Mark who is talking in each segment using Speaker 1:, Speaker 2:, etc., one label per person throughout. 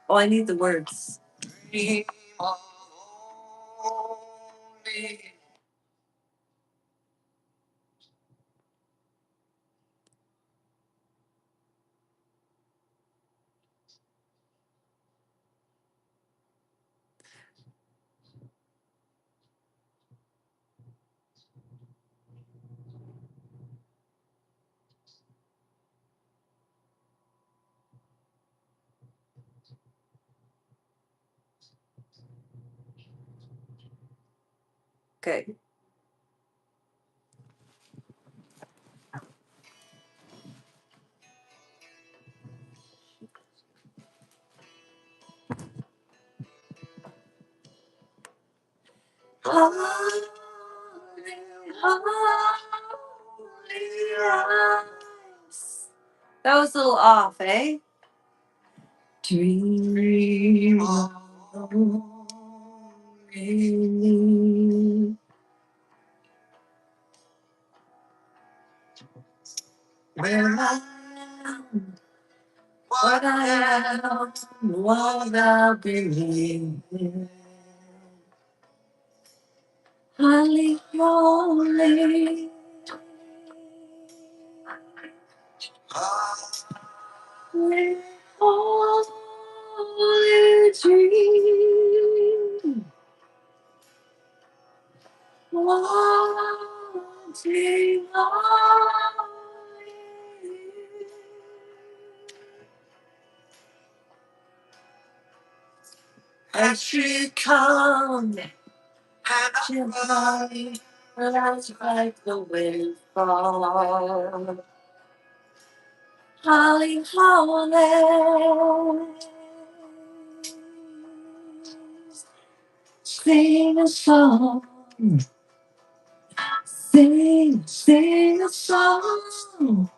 Speaker 1: Oh, I need the words. Okay. Holy, eyes. That was a little off, eh? Dream of me. Where I am, what I am, what I believe in. Holy, holy, holy, holy dream. Wanting only you. As she comes, she lies like the wind fall. Holly, holy, sing a song, sing a song,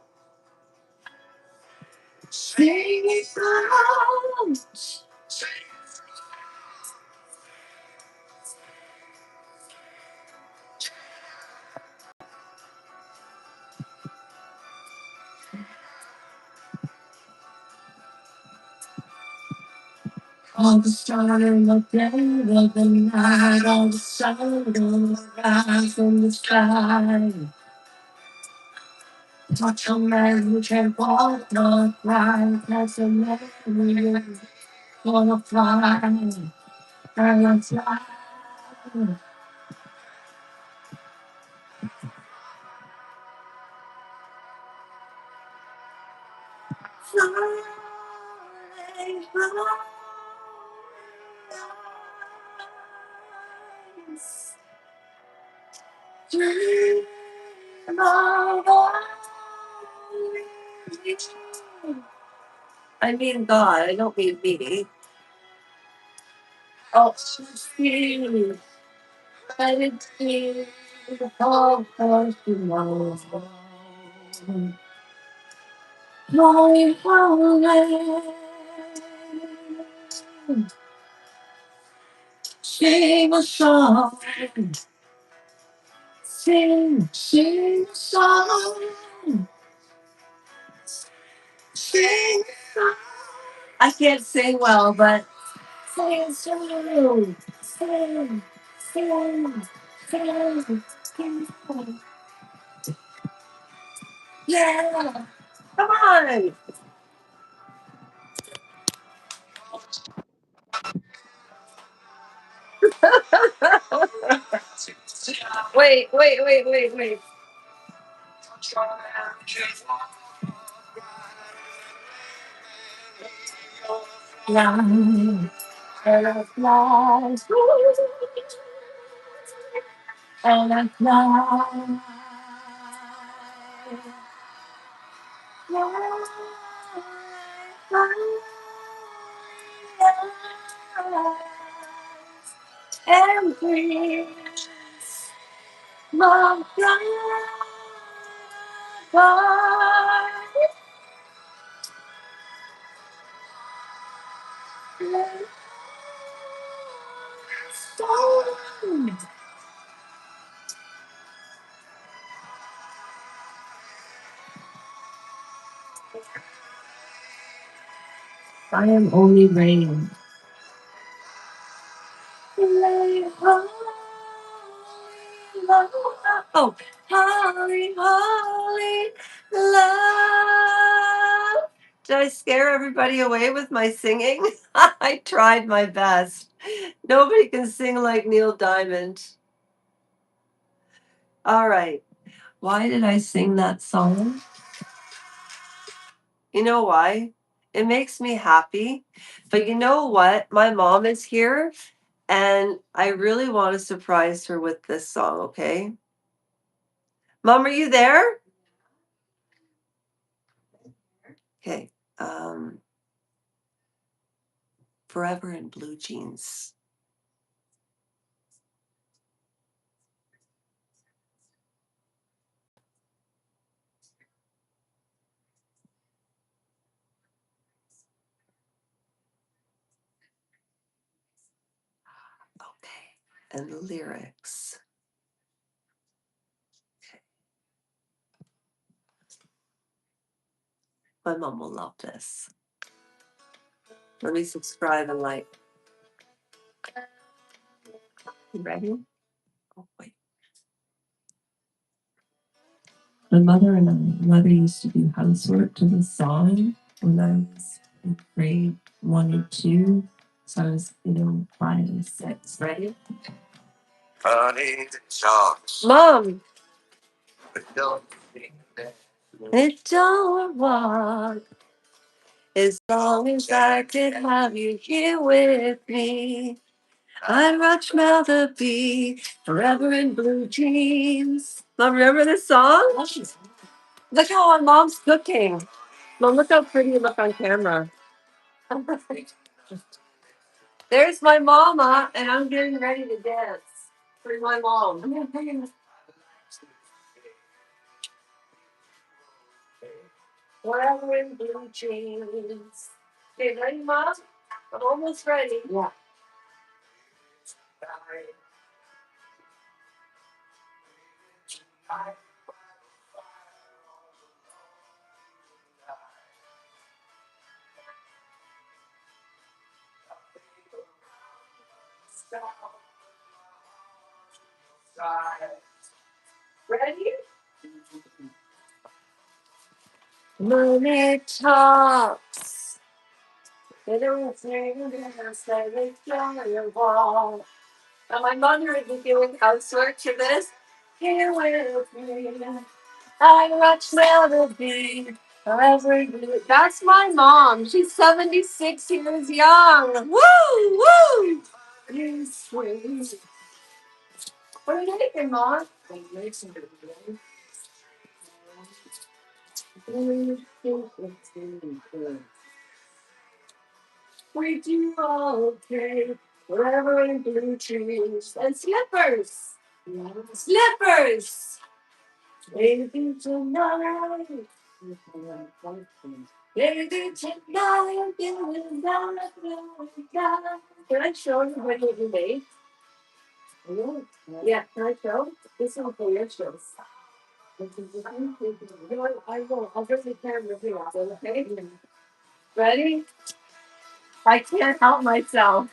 Speaker 1: sing a song. All the stars of the day of the night, all the sun will rise in the sky. Touch a man who can walk, not fly, that's a man who gonna fly, gonna fly. Fly, fly, dream of only. I mean God, I don't mean me. Oh, please, let it be the whole person knows. Holy, holy, sing a song, sing a song, sing a song. I can't sing well, but sing a song, sing, sing. Yeah, come on. Wait. Fly, and I fly, and I fly. Fly, fly, and breathe. My God, stone. I am only rain. Holy, love. Oh, holy, holy love. Did I scare everybody away with my singing? I tried my best. Nobody can sing like Neil Diamond. All right. Why did I sing that song? You know why? It makes me happy. But you know what? My mom is here and I really want to surprise her with this song, okay? Mom, are you there? Okay. Um, Forever in Blue Jeans. Okay. And the lyrics. My mom will love this. Let me subscribe and like. You ready? Oh, wait. My mother used to do housework to this song when I was in grade 1 or 2. So I was, 5 and 6. Ready? Mom! It don't walk as long as I could have you here with me. I'd much rather be forever in blue jeans. Mom, remember this song? Look how our mom's cooking. Mom, look how pretty you look on camera. There's my mama, and I'm getting ready to dance for my mom. Forever in blue jeans. Okay, ready, Mom? I'm almost ready. Yeah. Ready? Money talks. They don't sing this, they don't your wall. And my mother is doing housework to this. Here with me. I much rather be forever blue. That's my mom. She's 76 years young. Woo! Woo! You sweet. What are you making, Mom? We do okay. Forever in blue jeans and slippers. Slippers. Baby tonight. Baby tonight. Can I show you what you made? Yeah, can I show? This is for your shows. You know what? I will. I'll bring the camera here. Okay? Ready? I can't help myself.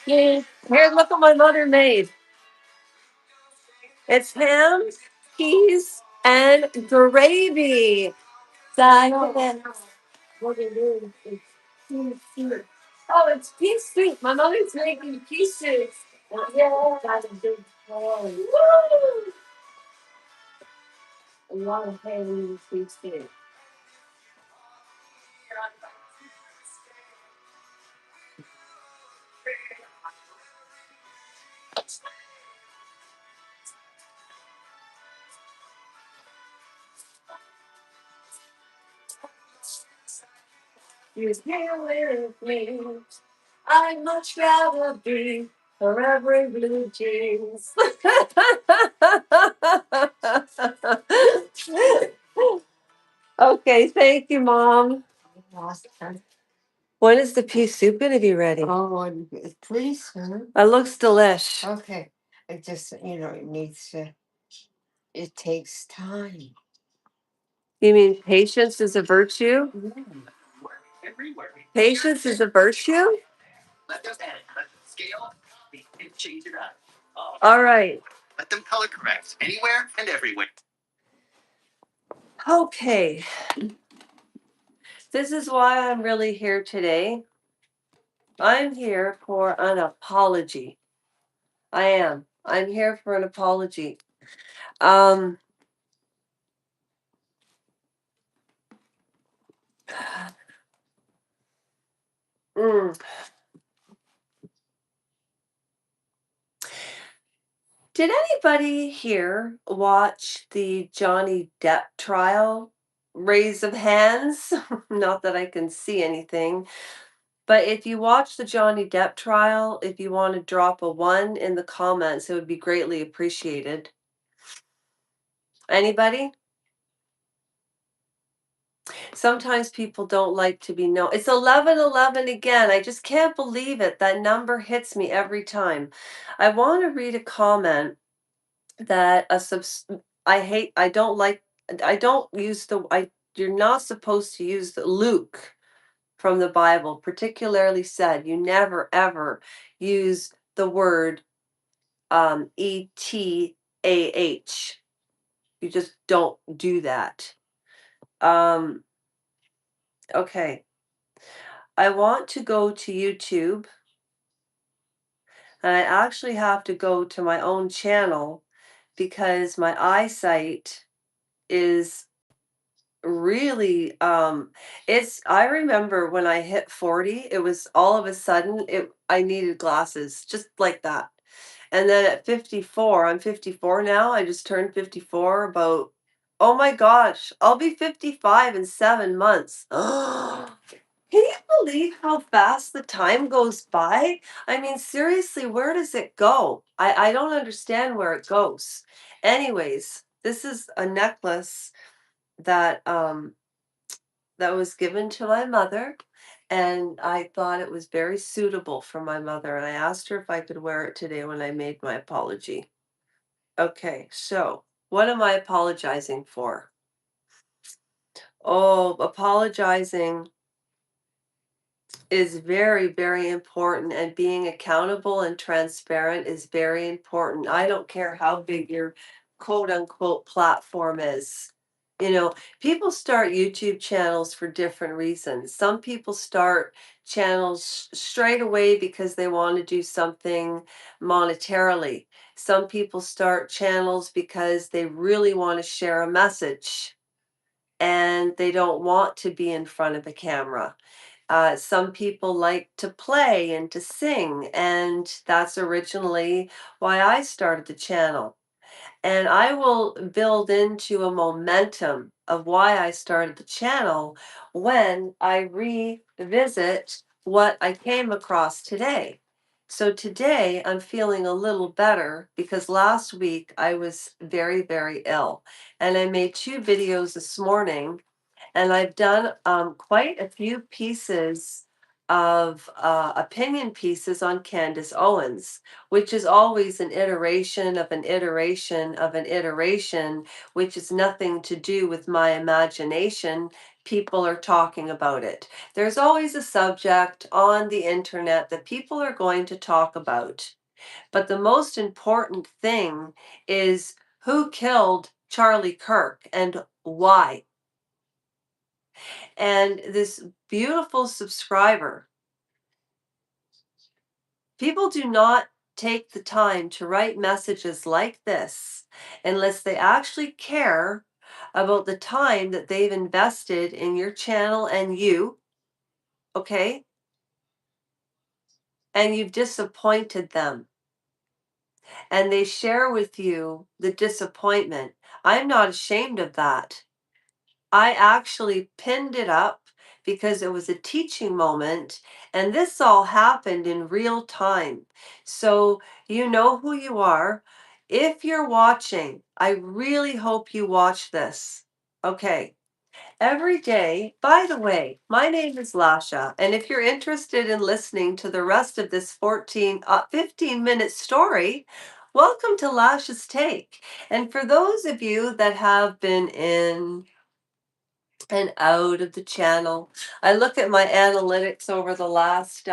Speaker 1: Here, look what my mother made. It's ham, peas, and gravy. Diane. What are you doing? It's pea soup. Oh, it's pea soup. My mother's making pea soup. Yeah, that's a big boy. Woo! A lot of ham pea soup. You're here with me. I'd much rather be forever in blue jeans. Okay, thank you, Mom. When is the pea soup going to be ready?
Speaker 2: Oh, it's pretty soon.
Speaker 1: It looks delish.
Speaker 2: Okay. It just, it needs to, it takes time.
Speaker 1: You mean patience is a virtue?
Speaker 2: Yeah.
Speaker 1: Patience is a virtue? All right. Let them color correct anywhere and everywhere. Okay. This is why I'm really here today. I'm here for an apology. I am. I'm here for an apology. Um mm. Did anybody here watch the Johnny Depp trial? Raise of hands. Not that I can see anything. But if you watch the Johnny Depp trial, if you want to drop a one in the comments, it would be greatly appreciated. Anybody? Sometimes people don't like to be known. It's 11:11 again. I just can't believe it. That number hits me every time. I want to read a comment that I don't like I don't use the I you're not supposed to use the Luke from the Bible particularly said you never ever use the word ETAH. You just don't do that. Um, okay. I want to go to YouTube and I actually have to go to my own channel because my eyesight is really it's I remember when I hit 40, it was all of a sudden I needed glasses just like that. And then at 54, I'm 54 now. I just turned 54 about, oh my gosh, I'll be 55 in 7 months. Can you believe how fast the time goes by? I mean, seriously, where does it go? I don't understand where it goes. Anyways, this is a necklace that that was given to my mother, and I thought it was very suitable for my mother, and I asked her if I could wear it today when I made my apology. Okay, so what am I apologizing for? Oh, apologizing is very, very important, and being accountable and transparent is very important. I don't care how big your quote unquote platform is. You know, people start YouTube channels for different reasons. Some people start channels straight away because they want to do something monetarily. Some people start channels because they really want to share a message and they don't want to be in front of a camera. Some people like to play and to sing, and that's originally why I started the channel. And I will build into a momentum of why I started the channel when I revisit what I came across today. So today I'm feeling a little better because last week I was very, very ill. And I made two videos this morning and I've done quite a few pieces of opinion pieces on Candace Owens, which is always an iteration of an iteration of an iteration, which is nothing to do with my imagination. People are talking about it. There's always a subject on the internet that people are going to talk about. But the most important thing is who killed Charlie Kirk and why. And this beautiful subscriber, people do not take the time to write messages like this unless they actually care about the time that they've invested in your channel and you, okay? And you've disappointed them. And they share with you the disappointment. I'm not ashamed of that. I actually pinned it up because it was a teaching moment, and this all happened in real time. So you know who you are. If you're watching, I really hope you watch this. Okay. Every day, by the way, my name is Lasha, and if you're interested in listening to the rest of this 15-minute story, welcome to Lasha's Take. And for those of you that have been in and out of the channel. I look at my analytics over the last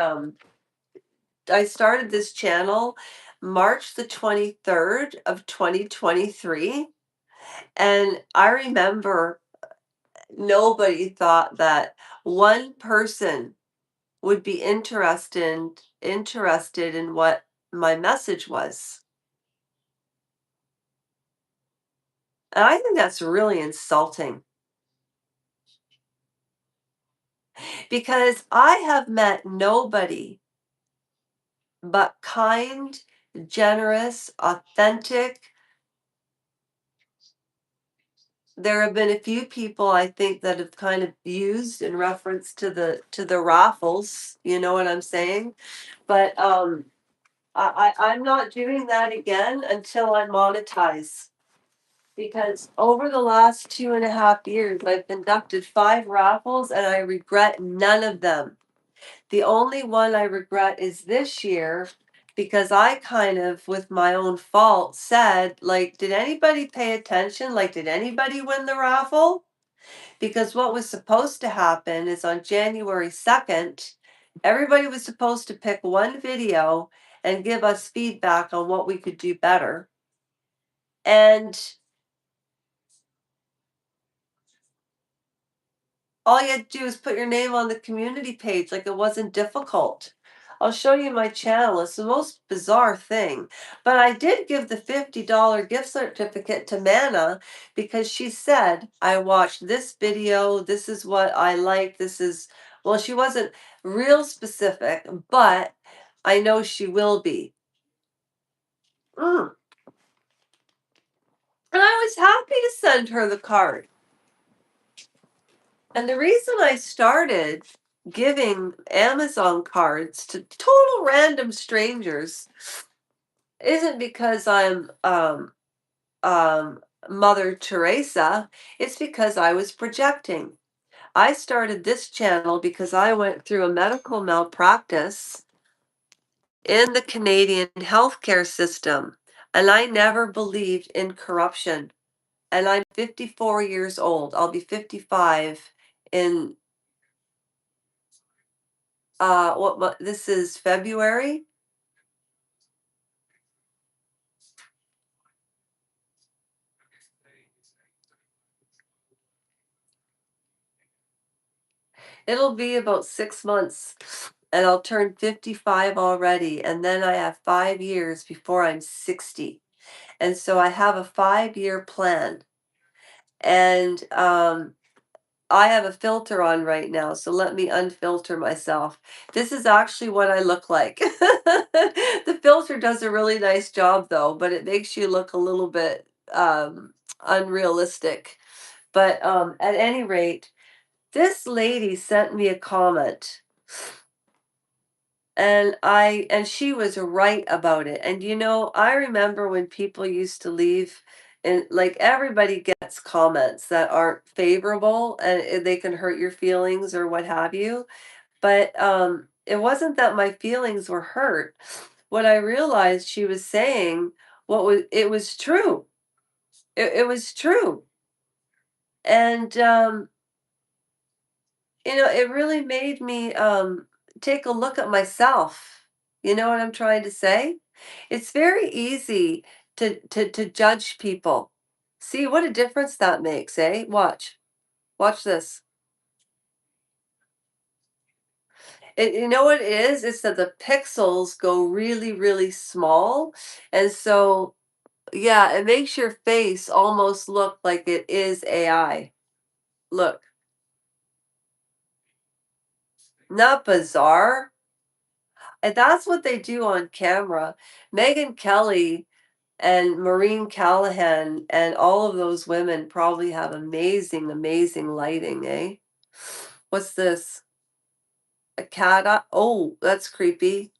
Speaker 1: I started this channel March the 23rd of 2023, and I remember nobody thought that one person would be interested in what my message was. And I think that's really insulting because I have met nobody but kind, generous, authentic. There have been a few people I think that have kind of used in reference to the raffles, you know what I'm saying? But I'm not doing that again until I monetize. Because over the last 2.5 years, I've conducted 5 raffles and I regret none of them. The only one I regret is this year because I kind of, with my own fault, said, like, did anybody pay attention? Like, did anybody win the raffle? Because what was supposed to happen is on January 2nd, everybody was supposed to pick one video and give us feedback on what we could do better. And all you had to do is put your name on the community page, like it wasn't difficult. I'll show you my channel. It's the most bizarre thing. But I did give the $50 gift certificate to Mana because she said, I watched this video. This is what I like. This is, well, she wasn't real specific, but I know she will be. Mm. And I was happy to send her the card. And the reason I started giving Amazon cards to total random strangers isn't because I'm Mother Teresa. It's because I was projecting. I started this channel because I went through a medical malpractice in the Canadian healthcare system, and I never believed in corruption. And I'm 54 years old. I'll be 55 in this is February. It'll be about 6 months and I'll turn 55 already. And then I have 5 years before I'm 60. And so I have a 5 year plan. And I have a filter on right now. So let me unfilter myself. This is actually what I look like. The filter does a really nice job though, but it makes you look a little bit unrealistic. But at any rate, this lady sent me a comment and she was right about it. And you know, I remember when people used to leave and like everybody gets comments that aren't favorable and they can hurt your feelings or what have you. But it wasn't that my feelings were hurt. What I realized she was saying what was it was true. It was true. And you know, it really made me take a look at myself. You know what I'm trying to say? It's very easy to judge people. See what a difference that makes, eh? Watch. Watch this. You know what it is? It's that the pixels go really, really small. And so, yeah, it makes your face almost look like it is AI. Look, not bizarre. And that's what they do on camera. Megan Kelly and Maureen Callahan and all of those women probably have amazing, amazing lighting, eh? What's this? A cat? Oh, that's creepy.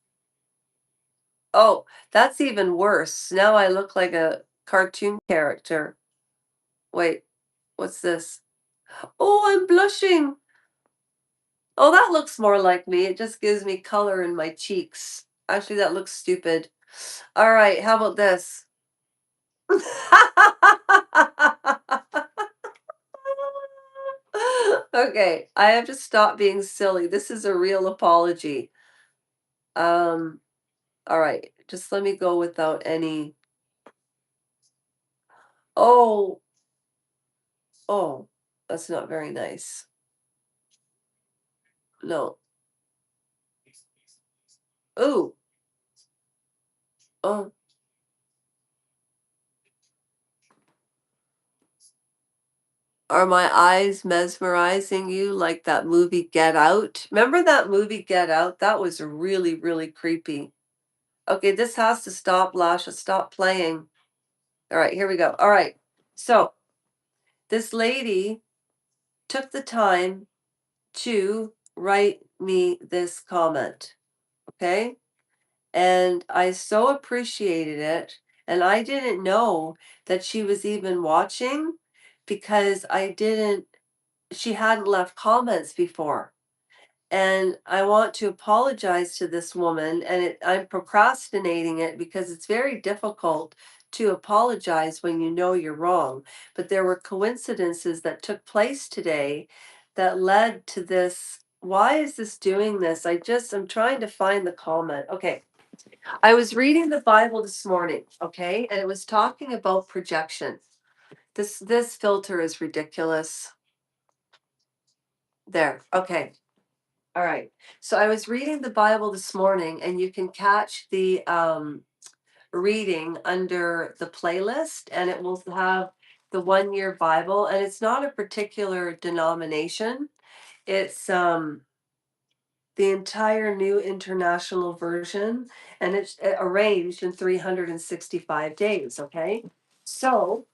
Speaker 1: Oh, that's even worse. Now I look like a cartoon character. Wait, what's this? Oh, I'm blushing. Oh, that looks more like me. It just gives me color in my cheeks. Actually, that looks stupid. All right, how about this? Okay, I have to stop being silly. This is a real apology. Um, all right, just let me go without any. Oh, oh, that's not very nice. No. Ooh, oh, are my eyes mesmerizing you like that movie Get Out? Remember that movie Get Out? That was really, really creepy. Okay, this has to stop, Lasha. Stop playing. All right, here we go. All right. So, this lady took the time to write me this comment. Okay. And I so appreciated it. And I didn't know that she was even watching because she hadn't left comments before. And I want to apologize to this woman, and I'm procrastinating it because it's very difficult to apologize when you know you're wrong. But there were coincidences that took place today that led to this. Why is this doing this? I'm trying to find the comment. Okay. I was reading the Bible this morning, okay, and it was talking about projection. This filter is ridiculous. There. Okay. All right. So I was reading the Bible this morning, and you can catch the reading under the playlist, and it will have the 1 year Bible, and it's not a particular denomination. It's the entire New International Version, and it's arranged in 365 days. Okay. So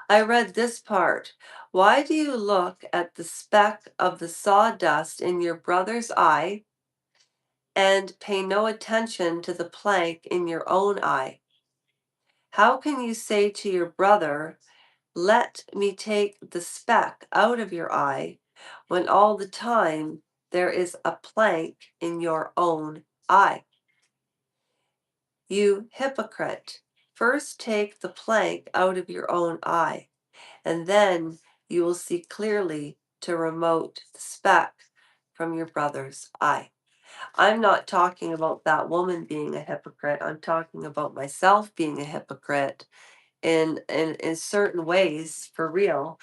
Speaker 1: I read this part. Why do you look at the speck of the sawdust in your brother's eye and pay no attention to the plank in your own eye? How can you say to your brother, let me take the speck out of your eye, when all the time there is a plank in your own eye? You hypocrite, first take the plank out of your own eye, and then you will see clearly to remove the speck from your brother's eye. I'm not talking about that woman being a hypocrite. I'm talking about myself being a hypocrite in certain ways for real.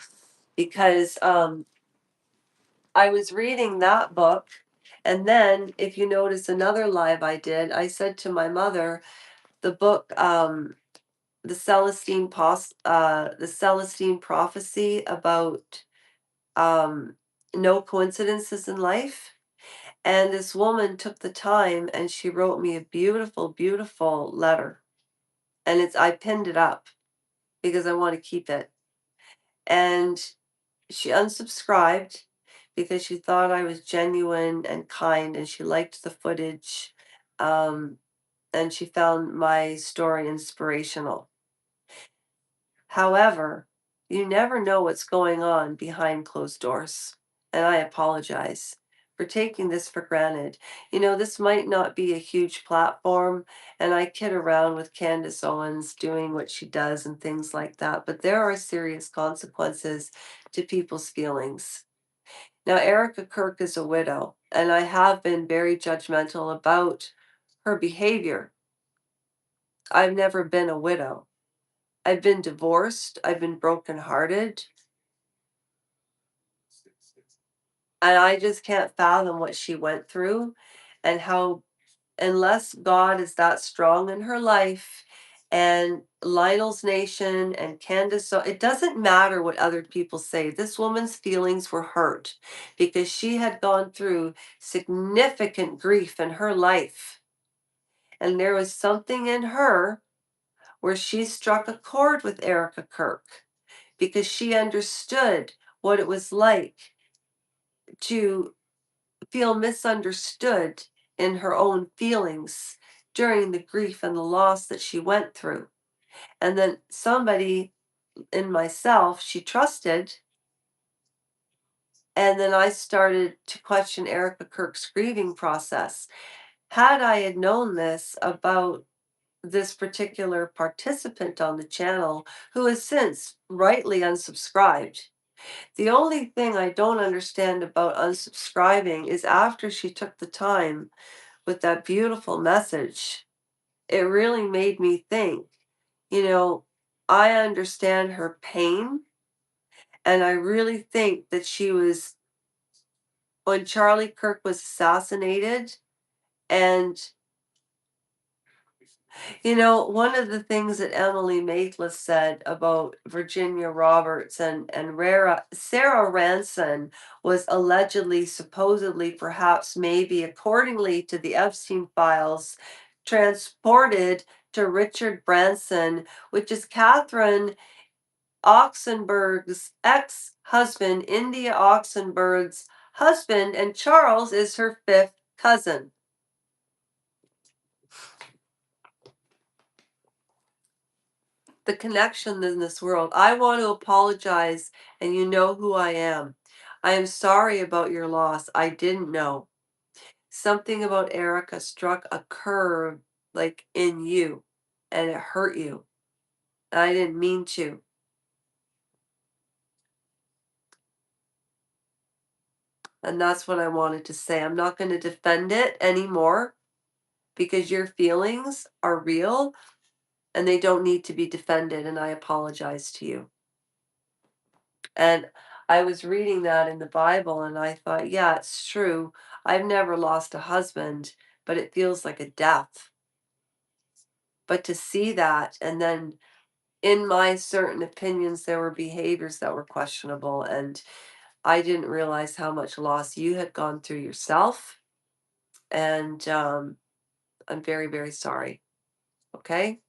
Speaker 1: Because I was reading that book, and then if you notice another live I did, I said to my mother, the book the Celestine prophecy about no coincidences in life. And this woman took the time and she wrote me a beautiful, beautiful letter. And I pinned it up because I want to keep it. And she unsubscribed because she thought I was genuine and kind and she liked the footage. Um, and she found my story inspirational. However, you never know what's going on behind closed doors. And I apologize for taking this for granted. This might not be a huge platform, and I kid around with Candace Owens doing what she does and things like that, but there are serious consequences to people's feelings. Now, Erica Kirk is a widow, and I have been very judgmental about her behavior. I've never been a widow. I've been divorced, I've been brokenhearted, and I just can't fathom what she went through and how, unless God is that strong in her life and Lionel's Nation and Candace, so it doesn't matter what other people say. This woman's feelings were hurt because she had gone through significant grief in her life. And there was something in her where she struck a chord with Erica Kirk because she understood what it was like to feel misunderstood in her own feelings during the grief and the loss that she went through. And then somebody in myself she trusted, and then I started to question Erica Kirk's grieving process. Had I had known this about this particular participant on the channel, who has since rightly unsubscribed, The only thing I don't understand about unsubscribing is after she took the time with that beautiful message, it really made me think, you know, I understand her pain, and I really think that she was when Charlie Kirk was assassinated, and one of the things that Emily Maitlis said about Virginia Roberts and Sarah Ranson was allegedly, supposedly, perhaps, maybe, accordingly to the Epstein files, transported to Richard Branson, which is Catherine Oxenberg's ex-husband, India Oxenberg's husband, and Charles is her fifth cousin. The connection in this world. I want to apologize, and you know who I am. I am sorry about your loss. I didn't know. Something about Erica struck a curve like in you, and it hurt you. I didn't mean to. And that's what I wanted to say. I'm not going to defend it anymore because your feelings are real and they don't need to be defended. And I apologize to you. And I was reading that in the Bible and I thought, yeah, it's true. I've never lost a husband, but it feels like a death. But to see that, and then in my certain opinions, there were behaviors that were questionable, and I didn't realize how much loss you had gone through yourself. And I'm very, very sorry. Okay?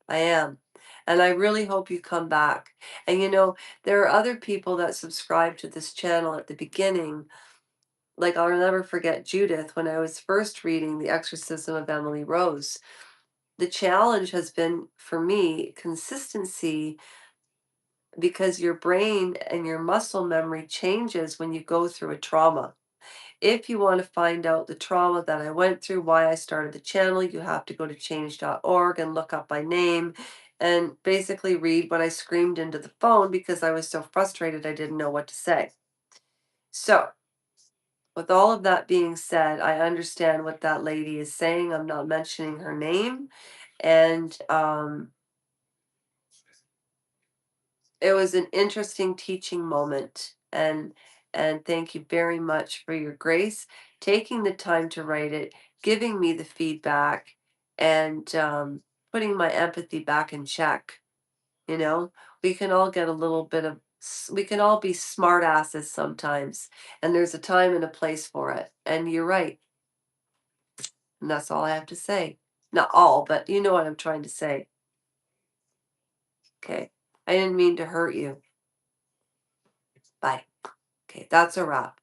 Speaker 1: I am. And I really hope you come back. And there are other people that subscribe to this channel at the beginning. Like, I'll never forget Judith when I was first reading The Exorcism of Emily Rose. The challenge has been, for me, consistency, because your brain and your muscle memory changes when you go through a trauma. If you want to find out the trauma that I went through, why I started the channel, you have to go to change.org and look up my name and basically read what I screamed into the phone because I was so frustrated I didn't know what to say. So, with all of that being said, I understand what that lady is saying. I'm not mentioning her name. And it was an interesting teaching moment. And thank you very much for your grace, taking the time to write it, giving me the feedback, and putting my empathy back in check. You know, we can all get a little bit of, we can all be smart asses sometimes, and there's a time and a place for it. And you're right. And that's all I have to say. Not all, but you know what I'm trying to say. Okay. I didn't mean to hurt you. Bye. Okay, that's a wrap.